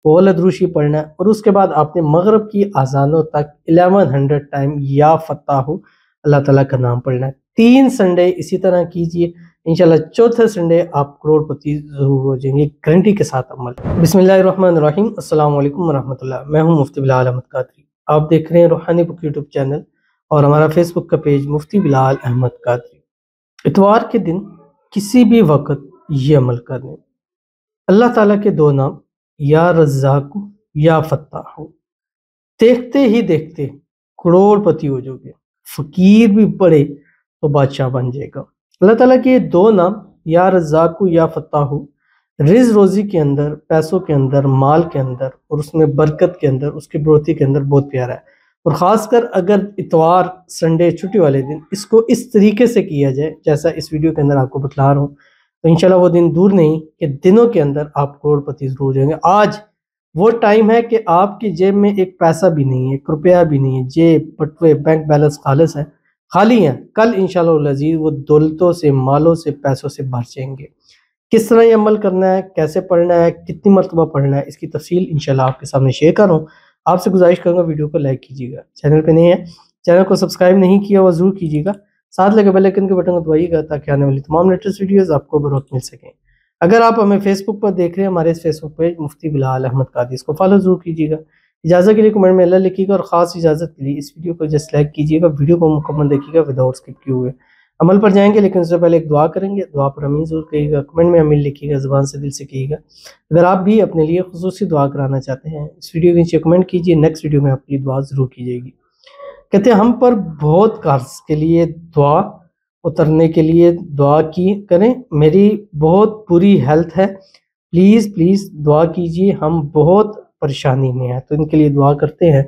وہ والا دروشی پڑھنا ہے، اور اس کے بعد آپ نے مغرب کی اذانوں تک 1100 ٹائم یا فتاح اللہ تعالیٰ کا نام پڑھنا ہے۔ 3 سنڈے اسی طرح کیجئے، انشاءاللہ چوتھے سنڈے آپ کروڑ پتی ضرور ہو جائیں گے، گارنٹی کے ساتھ عمل۔ بسم اللہ الرحمن الرحیم، السلام علیکم ورحمۃ اللہ۔ میں ہوں مفتی بلال احمد قادری، آپ دیکھ رہے ہیں روحانی بک یوٹیوب چینل اور ہمارا فیس بک کا پیج مفتی بلال احمد قادری۔ اتوار کے دن کسی بھی وقت یہ عمل کرنے، اللہ تعالیٰ کے 2 نام یا رزاق یا فتاح، دیکھتے ہی دیکھتے کروڑ پتی ہو جاؤ گے، فقیر بھی پڑے تو بادشاہ بن جائے گا۔ اللہ تعالیٰ کے یہ 2 نام یا رزاق یا فتاح رزق روزی کے اندر، پیسوں کے اندر، مال کے اندر، اور اس میں برکت کے اندر، اس کی بڑھوتری کے اندر بہت پیارا ہے۔ اور خاص کر اگر اتوار سنڈے چھٹی والے دن اس کو اس طریقے سے کیا جائے جیسا اس ویڈیو کے اندر آپ کو بتلا رہا ہوں، تو انشاءاللہ وہ دن دور نہیں کہ دنوں کے اندر آپ کروڑ پتی ضرور ہو جائیں گے۔ آج وہ ٹائم ہے کہ آپ کی جیب میں ایک پیسہ بھی نہیں ہے، 1 روپیہ بھی نہیں ہے، جیب بٹوے بینک بیلنس خالص ہے، خالی ہیں۔ کل انشاءاللہ العزیز وہ دولتوں سے، مالوں سے، پیسوں سے بھر جائیں گے۔ کس طرح یہ عمل کرنا ہے، کیسے پڑھنا ہے، کتنی مرتبہ پڑھنا ہے، اس کی تفصیل انشاءاللہ آپ کے سامنے شیئر کر رہا ہوں۔ آپ سے گزارش کروں گا ویڈیو کو لائک کیجیے گا، چینل پہ نہیں ہے چینل کو سبسکرائب نہیں کیا وہ ضرور کیجیے گا، ساتھ لگے بیل آئیکن کے بٹن کو دبائیے گا تاکہ آنے والی تمام لیٹسٹ ویڈیوز آپ کو بروقت مل سکیں۔ اگر آپ ہمیں فیس بک پر دیکھ رہے ہیں، ہمارے اس فیس بک پیج مفتی بلال احمد قادری، اس کو فالو ضرور کیجیے گا۔ اجازت کے لیے کمنٹ میں اللہ لکھیے گا، اور خاص اجازت کے لیے اس ویڈیو کو جسٹ لائک کیجیے گا، ویڈیو کو مکمل دیکھیے گا وداؤٹ اسکپ کیے ہوئے۔ عمل پر جائیں گے لیکن اس سے پہلے ایک دعا کریں گے، دعا پر امین ضرور کہیے گا، کمنٹ میں امین لکھیے گا، زبان سے دل سے کہیے گا۔ اگر آپ بھی اپنے لیے خصوصی دعا کرانا چاہتے ہیں، اس ویڈیو کے نیچے کمنٹ کیجیے، نیکسٹ ویڈیو میں آپ کی دعا ضرور کی جائے گی۔ کہتے ہیں ہم پر بہت قرض کے لیے دعا اترنے کے لیے دعا کی کریں، میری بہت بری ہیلتھ ہے، پلیز پلیز دعا کیجیے، ہم بہت پریشانی میں ہیں۔ تو ان کے لیے دعا کرتے ہیں،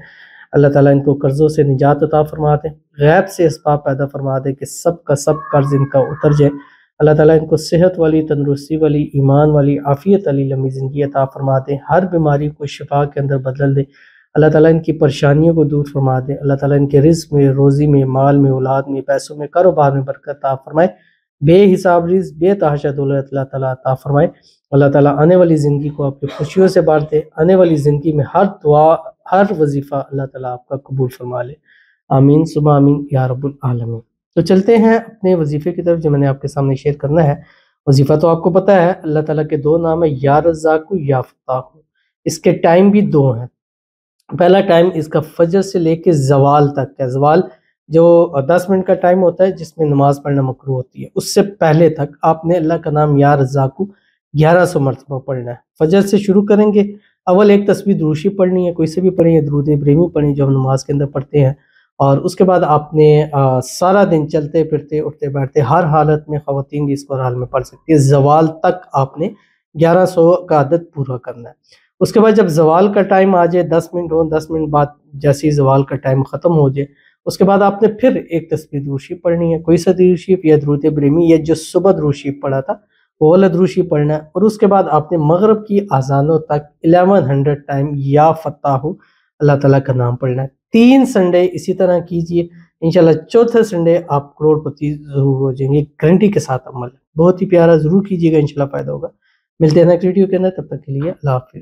اللہ تعالیٰ ان کو قرضوں سے نجات عطا فرما دے، غیب سے اسباب پیدا فرما دے کہ سب کا سب قرض ان کا اتر جائے۔ اللہ تعالیٰ ان کو صحت والی، تندرستی والی، ایمان والی، عافیت والی لمبی زندگی عطا فرما دے، ہر بیماری کو شفا کے اندر بدل دے۔ اللہ تعالیٰ ان کی پریشانیوں کو دور فرما دے، اللہ تعالیٰ ان کے رزق میں، روزی میں، مال میں، اولاد میں، پیسوں میں، کاروبار میں برکت عطا فرمائے، بے حساب رزق، بے تحاشا دولت اللہ تعالیٰ عطا فرمائے۔ اللہ تعالیٰ آنے والی زندگی کو آپ کی خوشیوں سے بھر دے، آنے والی زندگی میں ہر دعا، ہر وظیفہ اللہ تعالیٰ آپ کا قبول فرما لے، آمین ثم آمین یا رب العالمین۔ تو چلتے ہیں اپنے وظیفے کی طرف جو میں نے آپ کے سامنے شیئر کرنا ہے۔ وظیفہ تو آپ کو پتہ ہے، اللہ تعالیٰ کے 2 نام ہیں یا رزاق یا فتاح، اس کے ٹائم بھی 2 ہیں۔ پہلا ٹائم اس کا فجر سے لے کے زوال تک ہے، زوال جو 10 منٹ کا ٹائم ہوتا ہے جس میں نماز پڑھنا مکروہ ہوتی ہے، اس سے پہلے تک آپ نے اللہ کا نام یا رزاق 1100 مرتبہ پڑھنا ہے۔ فجر سے شروع کریں گے، اول ایک تسبیح دروشی پڑھنی ہے، کوئی سے بھی پڑھیں، درود ابراہیمی پڑھیں جو ہم نماز کے اندر پڑھتے ہیں، اور اس کے بعد آپ نے سارا دن چلتے پھرتے اٹھتے بیٹھتے ہر حالت میں، خواتین بھی اس کو ہر حال میں پڑھ سکتی ہے، زوال تک آپ نے 1100 کا عدد پورا کرنا ہے۔ اس کے بعد جب زوال کا ٹائم آ جائے، 10 منٹ ہو، 10 منٹ بعد جیسے ہی زوال کا ٹائم ختم ہو جائے، اس کے بعد آپ نے پھر ایک تسبیح درود شریف پڑھنی ہے، کوئی سا درود شریف یا درود ابراہیمی یا جو صبح درود شریف پڑھا تھا وہ والا درود شریف پڑھنا ہے، اور اس کے بعد آپ نے مغرب کی اذانوں تک 1100 ٹائم یا فتاح اللہ تعالیٰ کا نام پڑھنا ہے۔ 3 سنڈے اسی طرح کیجئے، انشاءاللہ چوتھے سنڈے آپ کروڑ پتی ضرور ہو جائیں گے، گارنٹی کے ساتھ عمل ہے، بہت ہی پیارا، ضرور کیجیے گا، انشاءاللہ فائدہ ہوگا۔ ملتے ہیں نیکسٹ ویڈیو کے اندر، تب تک کے لیے اللہ حافظ۔